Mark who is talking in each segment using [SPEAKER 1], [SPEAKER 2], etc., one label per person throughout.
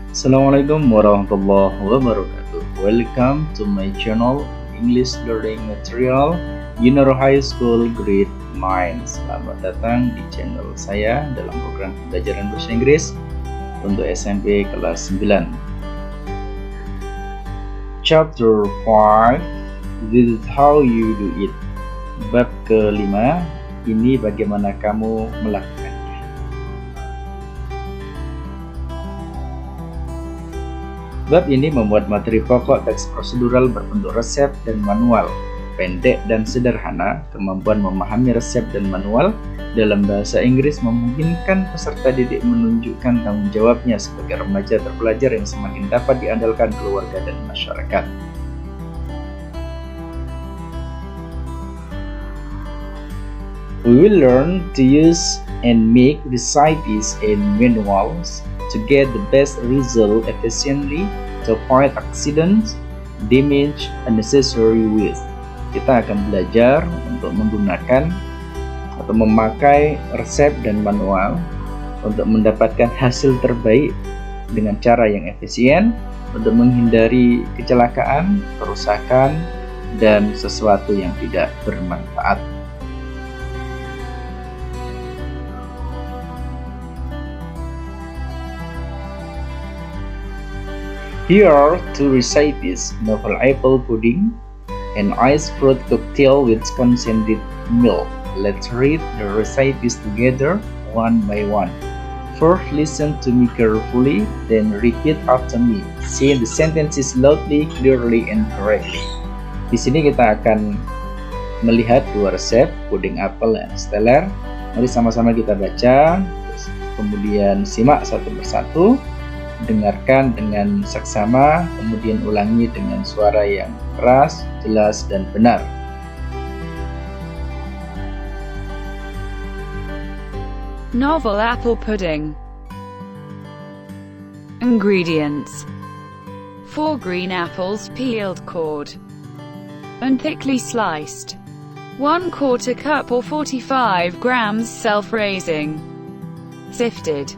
[SPEAKER 1] Assalamualaikum warahmatullahi wabarakatuh. Welcome to my channel English Learning Material Junior High School Grade 9. Selamat datang di channel saya dalam program pembelajaran bahasa Inggris untuk SMP kelas 9. Chapter 5, This is how you do it. Bab kelima, ini bagaimana kamu melakukan. Bab ini memuat materi pokok teks prosedural berbentuk resep dan manual, pendek dan sederhana. Kemampuan memahami resep dan manual dalam bahasa Inggris memungkinkan peserta didik menunjukkan tanggung jawabnya sebagai remaja terpelajar yang semakin dapat diandalkan keluarga dan masyarakat. We will learn to use and make recipes and manuals to get the best result efficiently, to avoid accidents, damage, unnecessary waste. Kita akan belajar untuk menggunakan atau memakai resep dan manual untuk mendapatkan hasil terbaik dengan cara yang efisien, untuk menghindari kecelakaan, kerusakan, dan sesuatu yang tidak bermanfaat. Here are two recipes: novel apple pudding and iced fruit cocktail with concentrated milk. Let's read the recipes together one by one. First, listen to me carefully, then repeat after me. Say the sentences loudly, clearly, and correctly. Di sini kita akan melihat dua resep, puding apel dan steller. Mari sama-sama kita baca, kemudian simak satu persatu. Dengarkan dengan seksama, kemudian ulangi dengan suara yang keras, jelas, dan benar.
[SPEAKER 2] Novel apple pudding. Ingredients: 4 green apples, peeled, cored, and thickly sliced. 1/4 cup or 45 grams self-raising, sifted.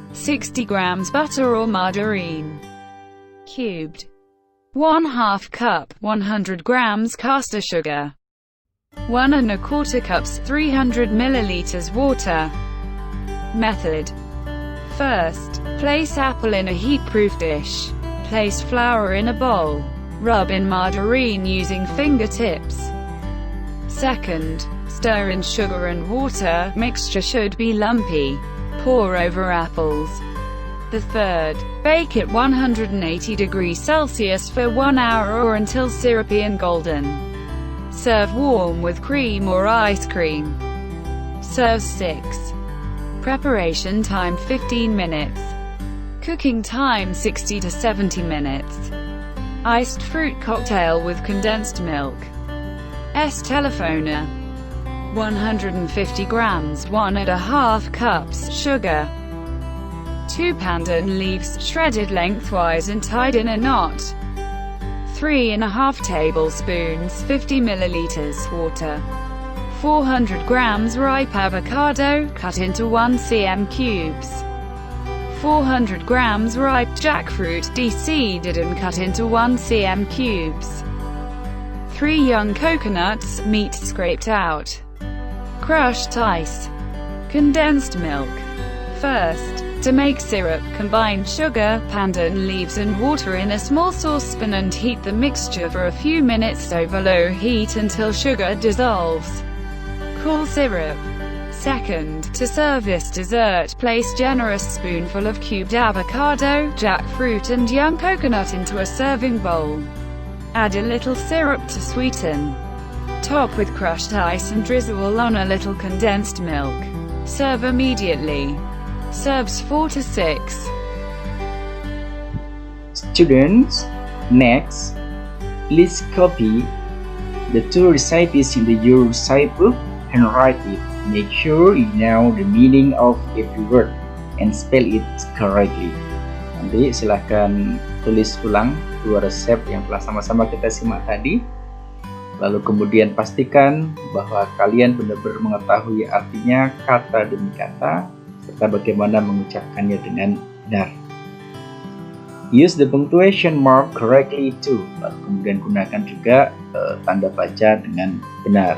[SPEAKER 2] 60 grams butter or margarine, cubed. 1/2 cup, 100 grams caster sugar. 1 1/4 cups, 300 milliliters water. Method: first, place apple in a heat-proof dish. Place flour in a bowl. Rub in margarine using fingertips. Second, stir in sugar and water. Mixture should be lumpy. Pour over apples. The third, bake at 180 degrees Celsius for 1 hour or until syrupy and golden. Serve warm with cream or ice cream. Serve 6. Preparation time 15 minutes. Cooking time 60 to 70 minutes. Iced fruit cocktail with condensed milk. Telefona. 150 grams, 1½ cups, sugar. 2 pandan leaves, shredded lengthwise and tied in a knot. 3½ tablespoons, 50 milliliters, water. 400 grams ripe avocado, cut into 1 cm cubes. 400 grams ripe jackfruit, de-seeded and cut into 1 cm cubes. 3 young coconuts, meat scraped out. Crushed ice. Condensed milk. First, to make syrup, combine sugar, pandan leaves and water in a small saucepan and heat the mixture for a few minutes over low heat until sugar dissolves. Cool syrup. Second, to serve this dessert, place generous spoonful of cubed avocado, jackfruit and young coconut into a serving bowl. Add a little syrup to sweeten. Top with crushed ice and drizzle on a little condensed milk. Serve immediately. Serves 4 to 6.
[SPEAKER 1] Students, next, please copy the two recipes in your recipe book and write it. Make sure you know the meaning of every word and spell it correctly. Nanti silahkan tulis ulang dua resep yang telah sama-sama kita simak tadi. Lalu kemudian pastikan bahwa kalian benar-benar mengetahui artinya kata demi kata, serta bagaimana mengucapkannya dengan benar. Use the punctuation mark correctly too. Kemudian gunakan juga tanda baca dengan benar.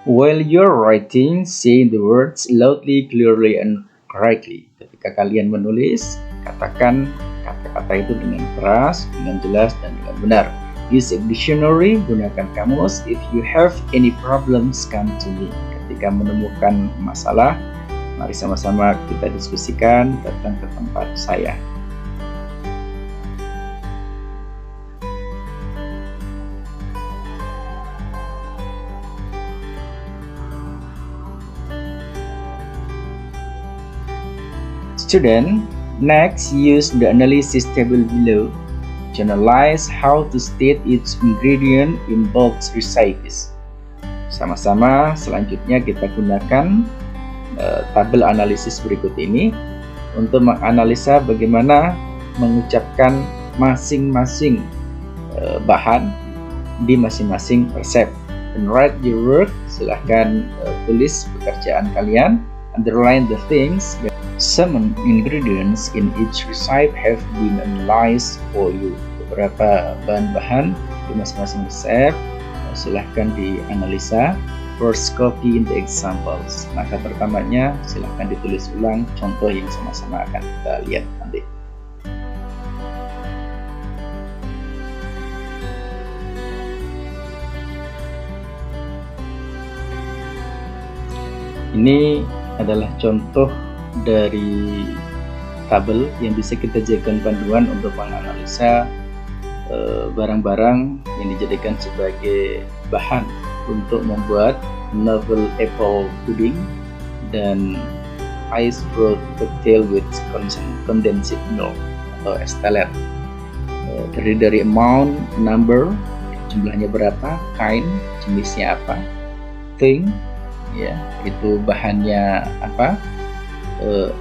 [SPEAKER 1] While you're writing, say the words loudly, clearly, and correctly. Ketika kalian menulis, katakan kata-kata itu dengan keras, dengan jelas, dan dengan benar. Use a dictionary, gunakan kamus. If you have any problems, come to me. Ketika menemukan masalah, mari sama-sama kita diskusikan, datang ke tempat saya. Student, next use the analysis table below to analyze how to state each ingredient in both recipes. Sama-sama selanjutnya kita gunakan tabel analisis berikut ini untuk menganalisa bagaimana mengucapkan masing-masing bahan di masing-masing resep. And write your work, silahkan tulis pekerjaan kalian. Underline the things. Some ingredients in each recipe have been analyzed for you. Beberapa bahan-bahan di masing-masing resep silahkan dianalisa. First, copy in the examples. Maka pertamanya silahkan ditulis ulang contoh yang sama-sama akan kita lihat nanti. Ini adalah contoh dari tabel yang bisa kita jadikan panduan untuk menganalisa barang-barang yang dijadikan sebagai bahan untuk membuat novel apple pudding dan ice fruit cocktail with condensed milk atau es teler. Terdiri dari amount, number, jumlahnya berapa, kind, jenisnya apa, thing, ya, itu bahannya apa,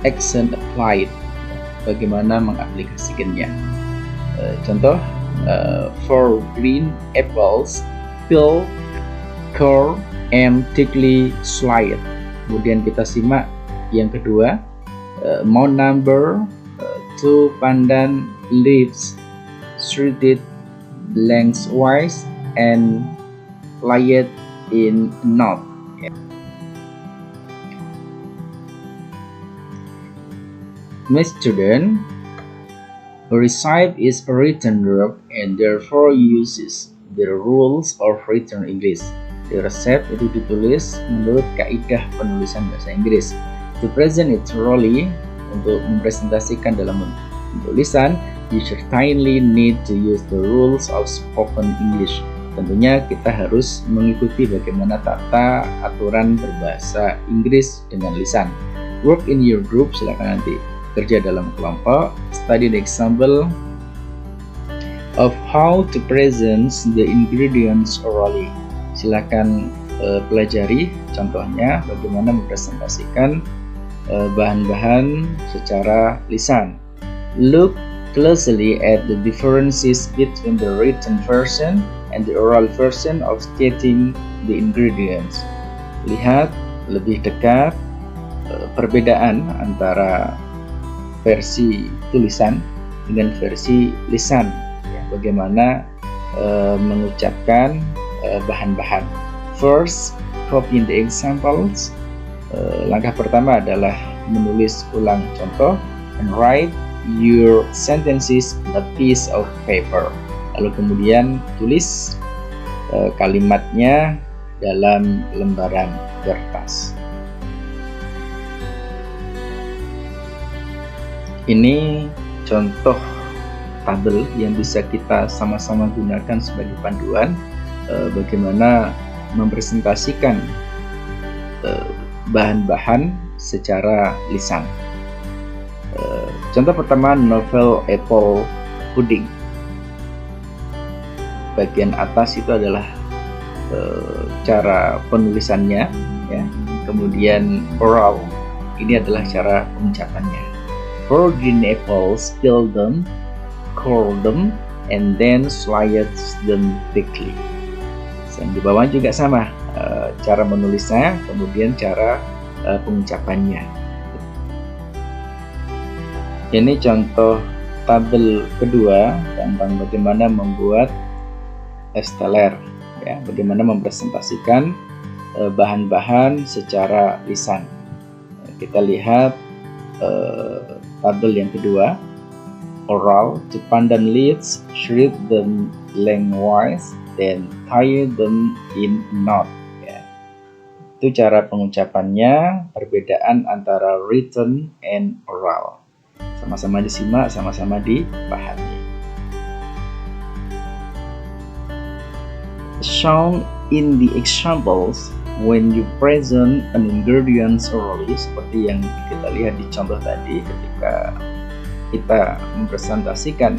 [SPEAKER 1] action applied, bagaimana mengaplikasikannya. Contoh, 4 green apples, peel, core, and thickly sliced. Kemudian kita simak yang kedua, amount number, 2 pandan leaves, shredded lengthwise and laid in a knot. My student, a recipe is a written verb and therefore uses the rules of written English. Di resep itu ditulis menurut kaidah penulisan bahasa Inggris. To present it thoroughly, untuk mempresentasikan dalam tulisan, you certainly need to use the rules of spoken English. Tentunya kita harus mengikuti bagaimana tata aturan berbahasa Inggris dengan lisan. Work in your group, silakan nanti kerja dalam kelompok. Study the example of how to present the ingredients orally. Silakan pelajari contohnya bagaimana mempresentasikan bahan-bahan secara lisan. Look closely at the differences between the written version and the oral version of stating the ingredients. Lihat lebih dekat perbedaan antara versi tulisan dengan versi lisan, ya, bagaimana mengucapkan bahan-bahan. First, copy the examples. Langkah pertama adalah menulis ulang contoh and write your sentences on a piece of paper. Lalu kemudian tulis kalimatnya dalam lembaran kertas. Ini contoh tabel yang bisa kita sama-sama gunakan sebagai panduan bagaimana mempresentasikan bahan-bahan secara lisan. Contoh pertama, novel apple pudding. Bagian atas itu adalah cara penulisannya, ya. Kemudian oral, ini adalah cara pengucapannya. 4 green apples, peel them, core them, and then slice them thickly. Yang di bawah juga sama, cara menulisnya, kemudian cara pengucapannya. Ini contoh tabel kedua tentang bagaimana membuat es teler, ya, bagaimana mempresentasikan bahan-bahan secara lisan. Kita lihat tabel yang kedua, oral, to pandan leaves, shred them lengthwise, then tie them in knot. Ya. Itu cara pengucapannya, perbedaan antara written and oral. Sama-sama disimak, sama-sama dipahami. Shown in the examples, when you present an ingredients orally, seperti yang kita lihat di contoh tadi, ketika kita mempresentasikan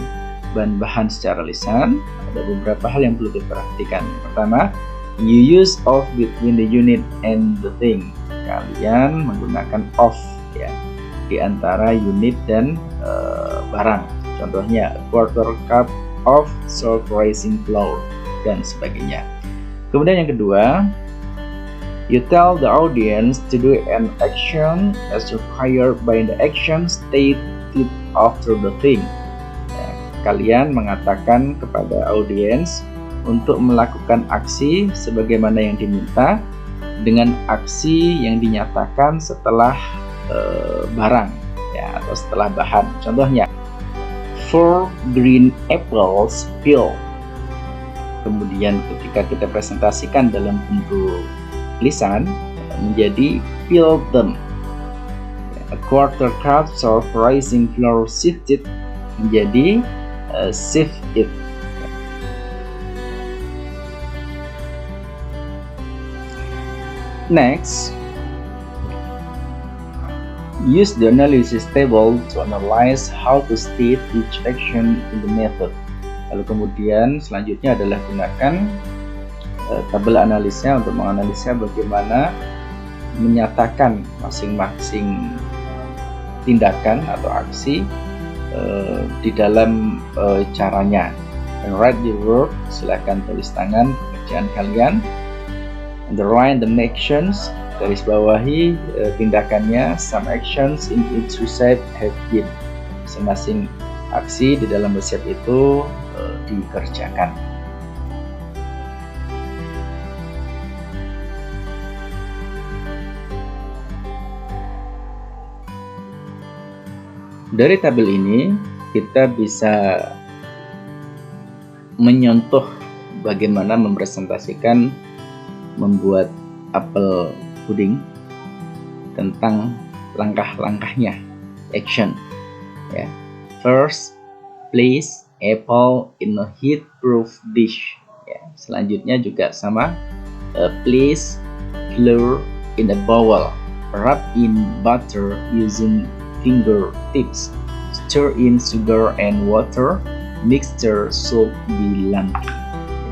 [SPEAKER 1] bahan-bahan secara lisan, ada beberapa hal yang perlu diperhatikan. Pertama, you use of between the unit and the thing. Kalian menggunakan of, ya, di antara unit dan barang. Contohnya, a quarter cup of salt rising flour, dan sebagainya. Kemudian yang kedua, you tell the audience to do an action as required by the action stated after the thing. Ya, kalian mengatakan kepada audiens untuk melakukan aksi sebagaimana yang diminta dengan aksi yang dinyatakan setelah barang, ya, atau setelah bahan. Contohnya, 4 green apples peel. Kemudian ketika kita presentasikan dalam bentuk lisan menjadi peel them. A quarter cup of rising flour sifted menjadi sift it. Next, use the analysis table to analyze how to state each action in the method. Lalu kemudian selanjutnya adalah gunakan tabel analisnya untuk menganalisa bagaimana menyatakan masing-masing tindakan atau aksi di dalam caranya. And write the work, silakan tulis tangan pekerjaan kalian. Underline the actions, garis bawahi tindakannya. Some actions in each recipe have been. Masing-masing aksi di dalam resep itu dikerjakan. Dari tabel ini kita bisa menyontoh bagaimana mempresentasikan membuat apel puding, tentang langkah-langkahnya, action, ya. First, place apple in a heat-proof dish. Ya. Selanjutnya juga sama, place flour in a bowl, rub in butter using fingertips, stir in sugar and water, mixture should be lumpy.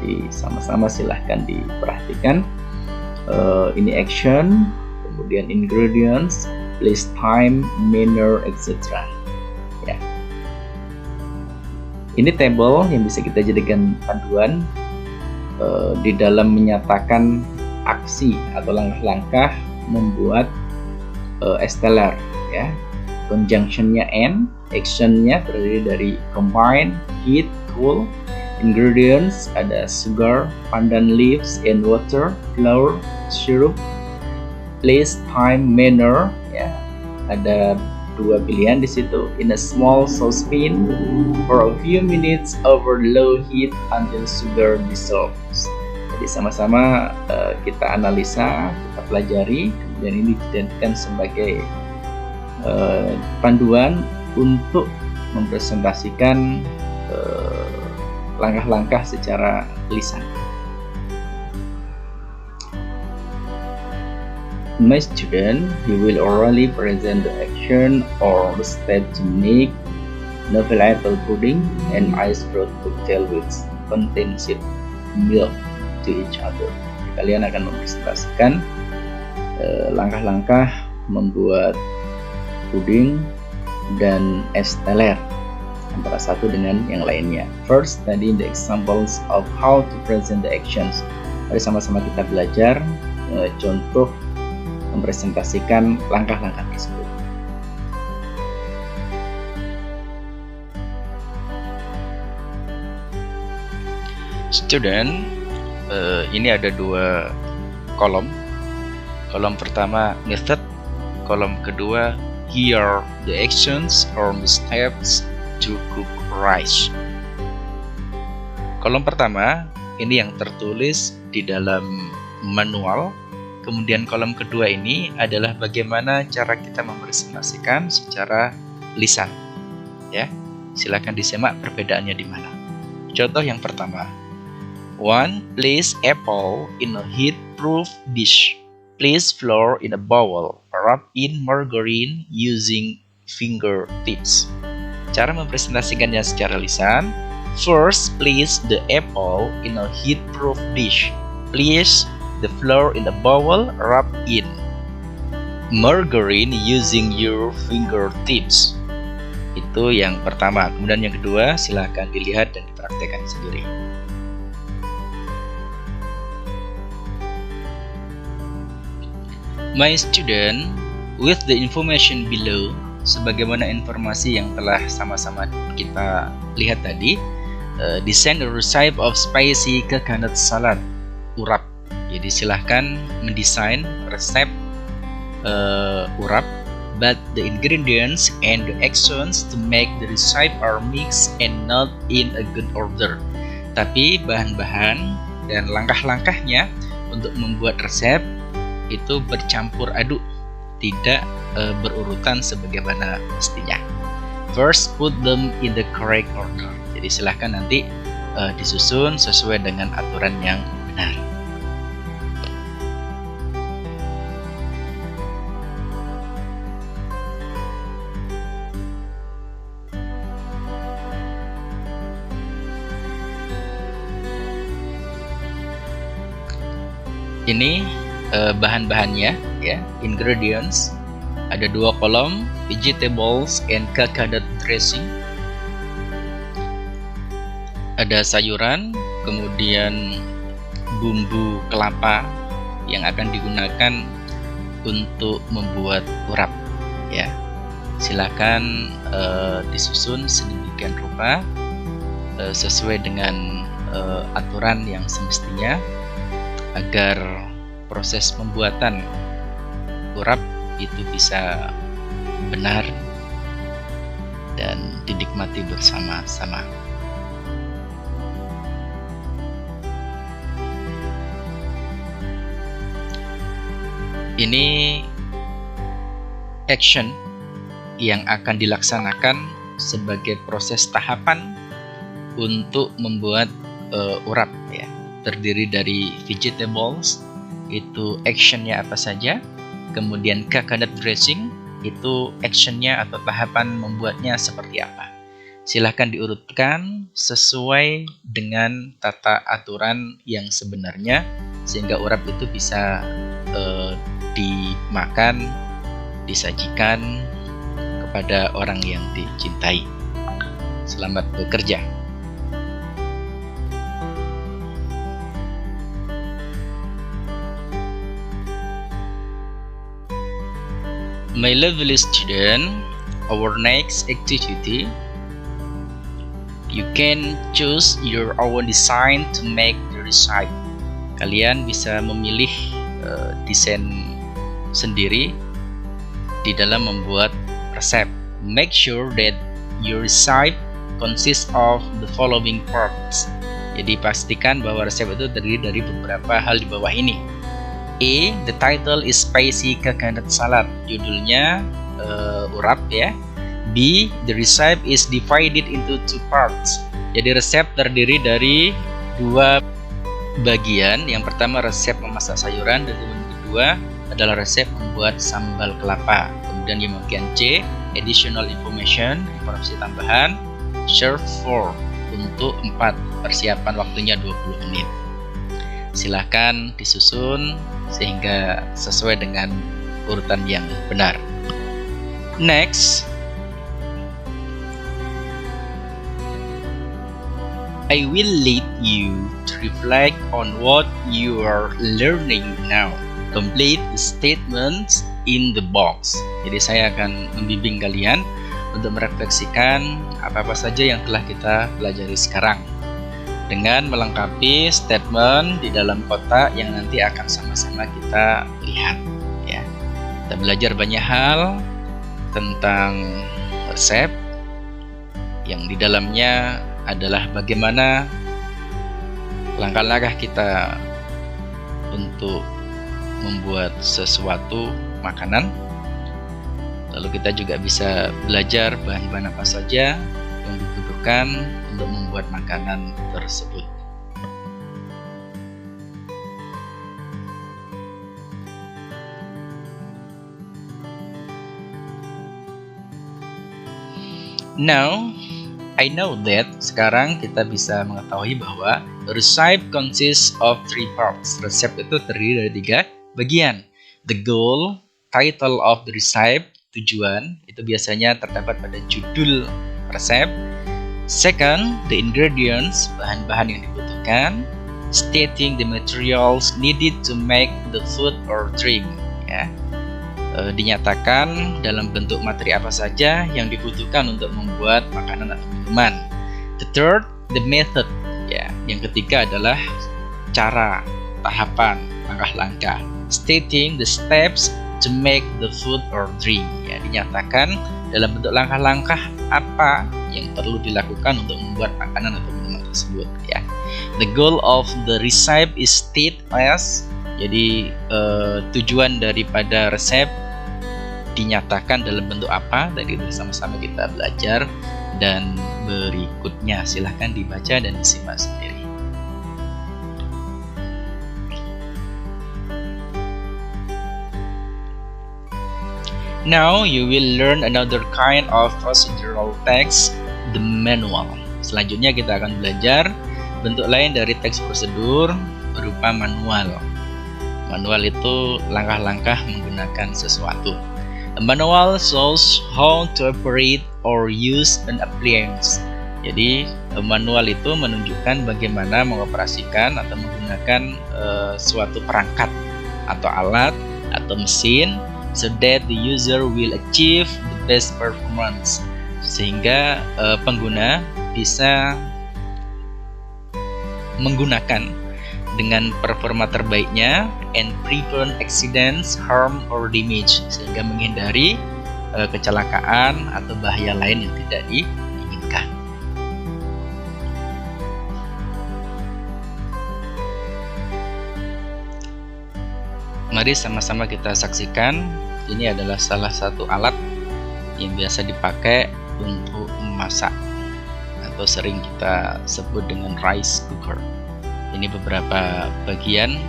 [SPEAKER 1] Jadi sama-sama silahkan diperhatikan. Ini action, kemudian ingredients, place, time, manner, etc. Ya. Ini table yang bisa kita jadikan panduan di dalam menyatakan aksi atau langkah-langkah membuat es teler, ya. Conjunctionnya and, actionnya terdiri dari combine, heat, cool. Ingredients ada sugar, pandan leaves, and water, flour, syrup. Place, time, manner, ya. Ada dua pilihan di situ. In a small saucepan for a few minutes over low heat until sugar dissolves. Jadi sama-sama kita analisa, kita pelajari, kemudian ini dijadikan sebagai panduan untuk mempresentasikan langkah-langkah secara lisan. My student, he will orally present the action or the step to make novel apple pudding and ice fruit cocktail with condensed milk to each other. Kalian akan mempresentasikan langkah-langkah membuat puding dan es teler antara satu dengan yang lainnya. First, study the examples of how to present the actions. Mari sama-sama kita belajar contoh mempresentasikan langkah-langkah tersebut.
[SPEAKER 3] Student, ini ada dua kolom. Kolom pertama method, kolom kedua here are the actions or the steps to cook rice. Kolom pertama ini yang tertulis di dalam manual. Kemudian kolom kedua ini adalah bagaimana cara kita mempresentasikan secara lisan. Ya, silakan disimak perbedaannya di mana. Contoh yang pertama. 1. Place apple in a heat-proof dish. Place flour in a bowl. Rub in margarine using fingertips. Cara mempresentasikannya secara lisan. First, place the apple in a heat-proof dish. Place the flour in a bowl. Rub in margarine using your fingertips. Itu yang pertama. Kemudian yang kedua, silahkan dilihat dan dipraktekkan sendiri. My student, with the information below, sebagaimana informasi yang telah sama-sama kita lihat tadi, design a recipe of spicy coconut salad, urap. Jadi silahkan mendesain resep urap, but the ingredients and the actions to make the recipe are mixed and not in a good order. Tapi bahan-bahan dan langkah-langkahnya untuk membuat resep itu bercampur aduk, tidak berurutan sebagaimana mestinya. First, put them in the correct order. Jadi silahkan nanti disusun sesuai dengan aturan yang benar. Ini bahan-bahannya, ya, ingredients. Ada dua kolom, vegetables and coconut dressing. Ada sayuran, kemudian bumbu kelapa yang akan digunakan untuk membuat urap. Ya, silakan disusun sedemikian rupa sesuai dengan aturan yang semestinya agar proses pembuatan urap itu bisa benar dan dinikmati bersama-sama. Ini action yang akan dilaksanakan sebagai proses tahapan untuk membuat urap, ya. Terdiri dari vegetables, itu actionnya apa saja. Kemudian coconut dressing, itu actionnya atau tahapan membuatnya seperti apa. Silahkan diurutkan sesuai dengan tata aturan yang sebenarnya, sehingga urap itu bisa dimakan, disajikan kepada orang yang dicintai. Selamat bekerja. My lovely student, our next activity, you can choose your own design to make the recipe. Kalian bisa memilih desain sendiri di dalam membuat resep. Make sure that your recipe consists of the following parts. Jadi pastikan bahwa resep itu terdiri dari beberapa hal di bawah ini. A. The title is spicy coconut salad. Judulnya urap, ya. B. The recipe is divided into 2 parts. Jadi resep terdiri dari 2 bagian. Yang pertama resep memasak sayuran, dan yang kedua adalah resep membuat sambal kelapa. Kemudian yang bagian C, additional information, informasi tambahan, serve for, untuk 4, persiapan waktunya 20 menit. Silahkan disusun sehingga sesuai dengan urutan yang benar. Next, I will lead you to reflect on what you are learning now. Complete the statements in the box. Jadi saya akan membimbing kalian untuk merefleksikan apa-apa saja yang telah kita pelajari sekarang. dengan melengkapi statement di dalam kotak yang nanti akan sama-sama kita lihat ya. Kita belajar banyak hal tentang resep yang di dalamnya adalah bagaimana langkah-langkah kita untuk membuat sesuatu makanan. Lalu kita juga bisa belajar bahan-bahan apa saja yang dibutuhkan untuk membuat makanan tersebut. Now, I know that sekarang kita bisa mengetahui bahwa recipe consists of 3 parts. Resep itu terdiri dari 3 bagian. The goal, title of the recipe, tujuan, itu biasanya terdapat pada judul resep. Second, the ingredients, bahan-bahan yang dibutuhkan. Stating the materials needed to make the food or drink. Ya. Dinyatakan dalam bentuk materi apa saja yang dibutuhkan untuk membuat makanan atau minuman. The third, the method. Ya. Yang ketiga adalah cara, tahapan, langkah-langkah. Stating the steps to make the food or drink. Ya, dinyatakan dalam bentuk langkah-langkah apa yang perlu dilakukan untuk membuat makanan atau minuman tersebut ya. The goal of the recipe is stated as, jadi tujuan daripada resep dinyatakan dalam bentuk apa, tadi bersama-sama kita belajar, dan berikutnya silahkan dibaca dan disimak sendiri. Now you will learn another kind of procedural text, the manual. Selanjutnya kita akan belajar bentuk lain dari teks prosedur berupa manual. Manual itu langkah-langkah menggunakan sesuatu. A manual shows how to operate or use an appliance. Jadi manual itu menunjukkan bagaimana mengoperasikan atau menggunakan suatu perangkat atau alat atau mesin, so that the user will achieve the best performance, sehingga pengguna bisa menggunakan dengan performa terbaiknya and prevent accidents, harm or damage, sehingga menghindari kecelakaan atau bahaya lain yang tidak diinginkan. Mari sama-sama kita saksikan. Ini adalah salah satu alat yang biasa dipakai untuk memasak atau sering kita sebut dengan rice cooker. Ini beberapa bagian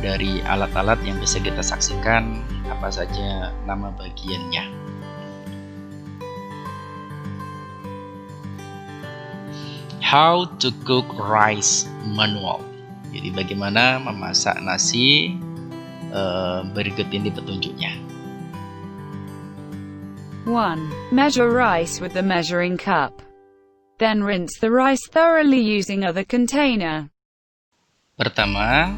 [SPEAKER 3] dari alat-alat yang bisa kita saksikan, apa saja nama bagiannya. How to cook rice manual. Jadi bagaimana memasak nasi. Berikut ini petunjuknya.
[SPEAKER 2] 1. Measure rice with the measuring cup. Then rinse the rice thoroughly using other container.
[SPEAKER 3] Pertama,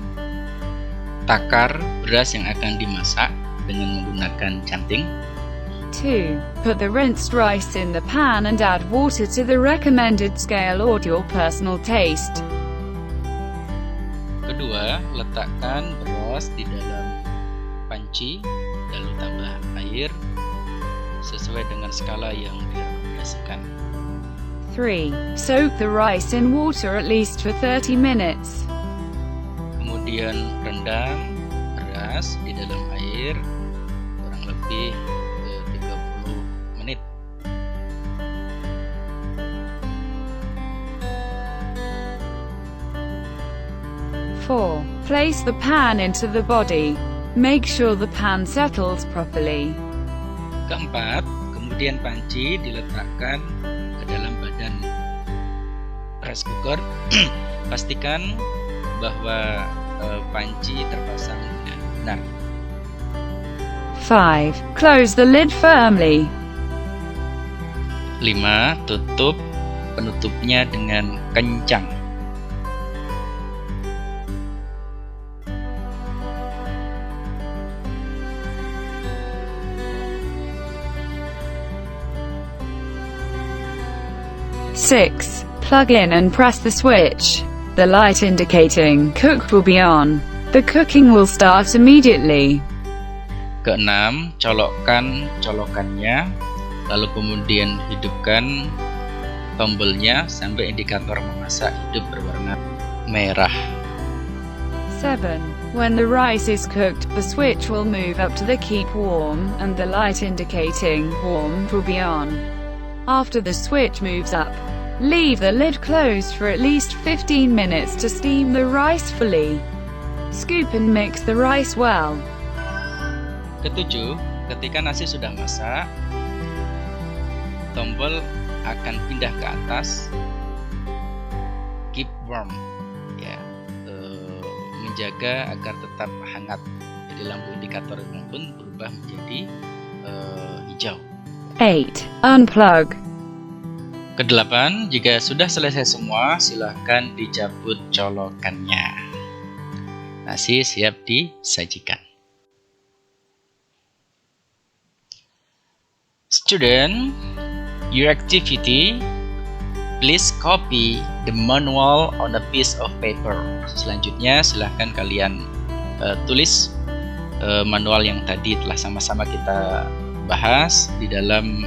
[SPEAKER 3] takar beras yang akan dimasak dengan menggunakan canting.
[SPEAKER 2] 2. Put the rinsed rice in the pan and add water to the recommended scale or your personal taste.
[SPEAKER 3] Kedua, letakkan beras di dalam panci, lalu tambah air sesuai dengan skala yang direkomendasikan.
[SPEAKER 2] 3. Soak the rice in water at least for 30 minutes.
[SPEAKER 3] Kemudian rendam beras di dalam air kurang lebih 30 menit.
[SPEAKER 2] 4. Place the pan into the body. Make sure the pan settles properly.
[SPEAKER 3] Keempat, kemudian panci diletakkan ke dalam badan rice cooker. Pastikan bahwa panci terpasang dengan benar.
[SPEAKER 2] 5. Close the lid firmly.
[SPEAKER 3] 5. Tutup penutupnya dengan kencang.
[SPEAKER 2] 6. Plug in and press the switch. The light indicating cooked will be on. The cooking will start immediately.
[SPEAKER 3] Keenam, colokkan colokannya, lalu kemudian hidupkan tombolnya sampai indikator memasak hidup berwarna merah.
[SPEAKER 2] 7. When the rice is cooked, the switch will move up to the keep warm, and the light indicating warm will be on. After the switch moves up, leave the lid closed for at least 15 minutes to steam the rice fully. Scoop and mix the rice well.
[SPEAKER 3] Ketujuh, ketika nasi sudah masak, tombol akan pindah ke atas, keep warm, ya, menjaga agar tetap hangat. Jadi lampu indikator pun berubah menjadi hijau.
[SPEAKER 2] 8. Unplug.
[SPEAKER 3] Kedelapan, jika sudah selesai semua, silahkan dicabut colokannya. Nasi siap disajikan. Student, your activity, please copy the manual on a piece of paper. Selanjutnya, silahkan kalian tulis manual yang tadi telah sama-sama kita bahas di dalam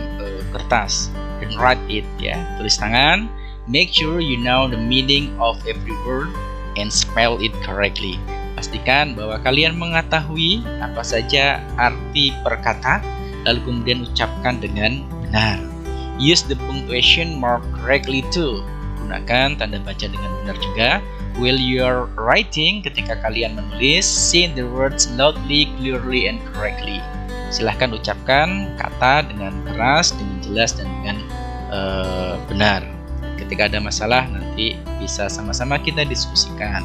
[SPEAKER 3] kertas dan write it, ya, tulis tangan. Make sure you know the meaning of every word and spell it correctly. Pastikan bahwa kalian mengetahui apa saja arti per kata, lalu kemudian ucapkan dengan benar. Use the punctuation mark correctly too. Gunakan tanda baca dengan benar juga. While you're writing, ketika kalian menulis, say the words loudly, clearly, and correctly. Silahkan ucapkan kata dengan keras, dengan jelas, dan dengan benar. Ketika ada masalah, nanti bisa sama-sama kita diskusikan.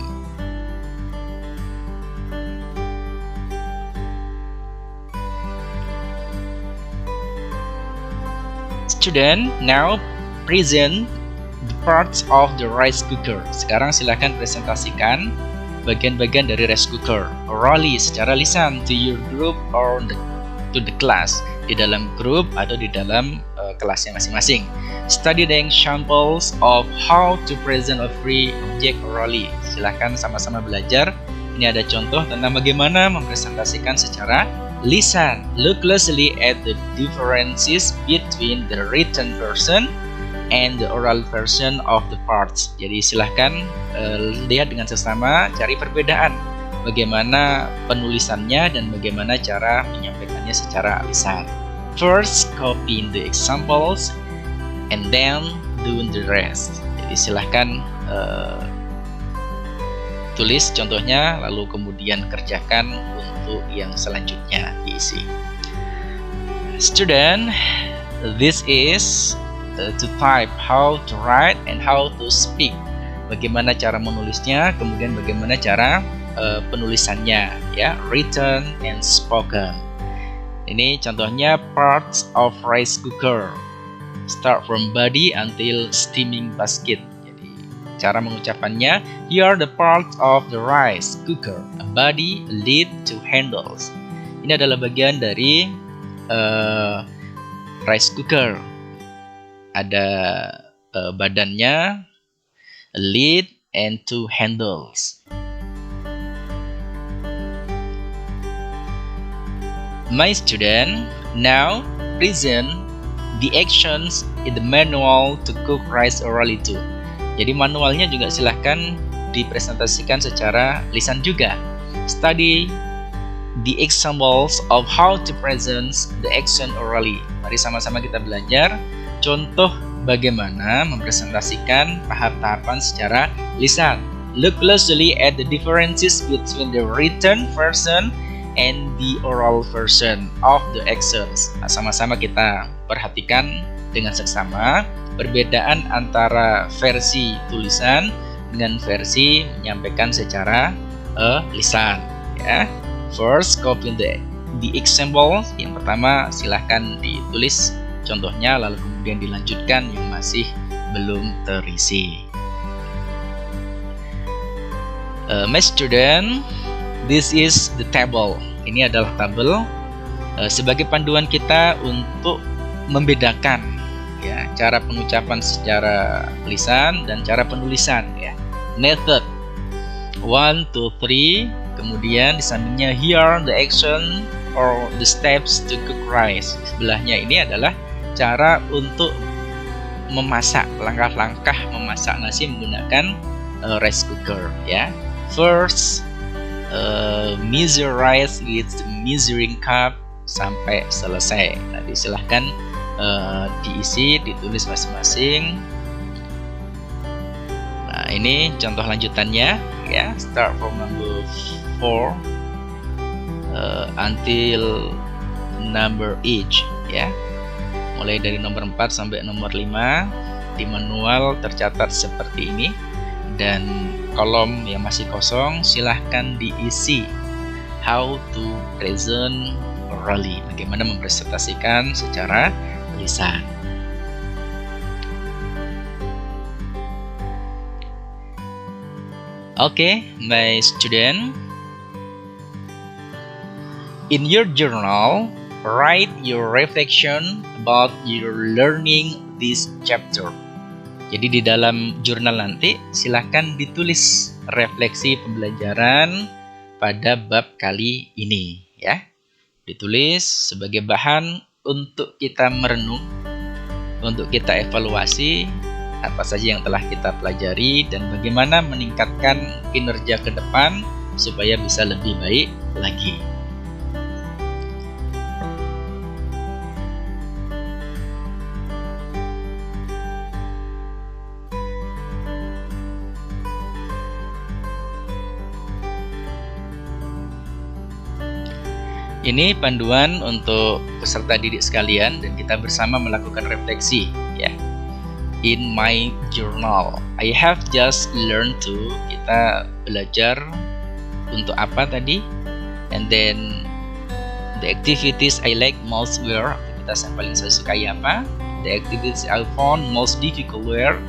[SPEAKER 3] Student, now present the parts of the rice cooker. Sekarang silahkan presentasikan bagian-bagian dari rice cooker orally, secara lisan, to your group or to the class, di dalam grup atau di dalam kelasnya masing-masing. Study the examples of how to present a free object orally. Silahkan sama-sama belajar. Ini ada contoh tentang bagaimana mempresentasikan secara lisan. Look closely at the differences between the written version and the oral version of the parts. Jadi silahkan lihat dengan sesama, cari perbedaan bagaimana penulisannya dan bagaimana cara menyampaikannya secara lisan. First, copy the examples and then do the rest. Jadi silahkan tulis contohnya, lalu kemudian kerjakan untuk yang selanjutnya diisi. Student, this is to type, how to write and how to speak. Bagaimana cara menulisnya, kemudian bagaimana cara penulisannya, ya, written and spoken. Ini contohnya parts of rice cooker. Start from body until steaming basket. Jadi cara mengucapannya, here are the parts of the rice cooker: a body, a lid, two handles. Ini adalah bagian dari rice cooker. Ada badannya, a lid, and two handles. My student, now present the actions in the manual to cook rice orally too. Jadi manualnya juga silahkan dipresentasikan secara lisan juga. Study the examples of how to present the action orally. Mari sama-sama kita belajar contoh bagaimana mempresentasikan tahap-tahapan secara lisan. Look closely at the differences between the written version and the oral version of the actions. Nah, sama-sama kita perhatikan dengan seksama perbedaan antara versi tulisan dengan versi menyampaikan secara lisan, ya. First, copy the example. Yang pertama, silahkan ditulis contohnya, lalu kemudian dilanjutkan yang masih belum terisi. My student, this is the table. Ini adalah tabel sebagai panduan kita untuk membedakan ya, cara pengucapan secara lisan dan cara penulisan ya. Method 1, 2, 3. Kemudian di sampingnya here the action or the steps to cook rice. Sebelahnya ini adalah cara untuk memasak, langkah-langkah memasak nasi menggunakan rice cooker ya. First, measure rice with the measuring cup sampai selesai. Nanti silahkan diisi, ditulis masing-masing. Nah, ini contoh lanjutannya ya. Start from number 4 until number each ya. Mulai dari nomor 4 sampai nomor 5. Di manual tercatat seperti ini, dan kolom yang masih kosong silahkan diisi. How to present orally, bagaimana mempresentasikan secara lisan. Okay, my student, in your journal, write your reflection about your learning this chapter. Jadi di dalam jurnal nanti silahkan ditulis refleksi pembelajaran pada bab kali ini ya. Ditulis sebagai bahan untuk kita merenung, untuk kita evaluasi apa saja yang telah kita pelajari dan bagaimana meningkatkan kinerja ke depan supaya bisa lebih baik lagi. Ini panduan untuk peserta didik sekalian dan kita bersama melakukan refleksi ya. In my journal, I have just learned to, kita belajar untuk apa tadi? And then the activities I like most were, aktivitas yang paling saya sukai apa? The activities I found most difficult were,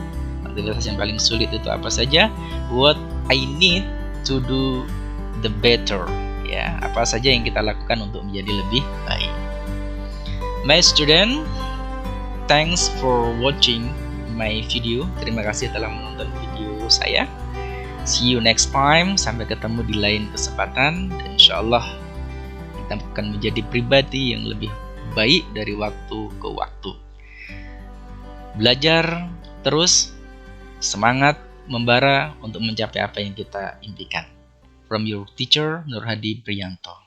[SPEAKER 3] aktivitas yang paling sulit itu apa saja? What I need to do the better, ya, apa saja yang kita lakukan untuk menjadi lebih baik. My student, thanks for watching my video. Terima kasih telah menonton video saya. See you next time. Sampai ketemu di lain kesempatan. Dan insyaallah kita akan menjadi pribadi yang lebih baik dari waktu ke waktu. Belajar terus, semangat membara untuk mencapai apa yang kita impikan. From your teacher, Nur Hadi Priyanto.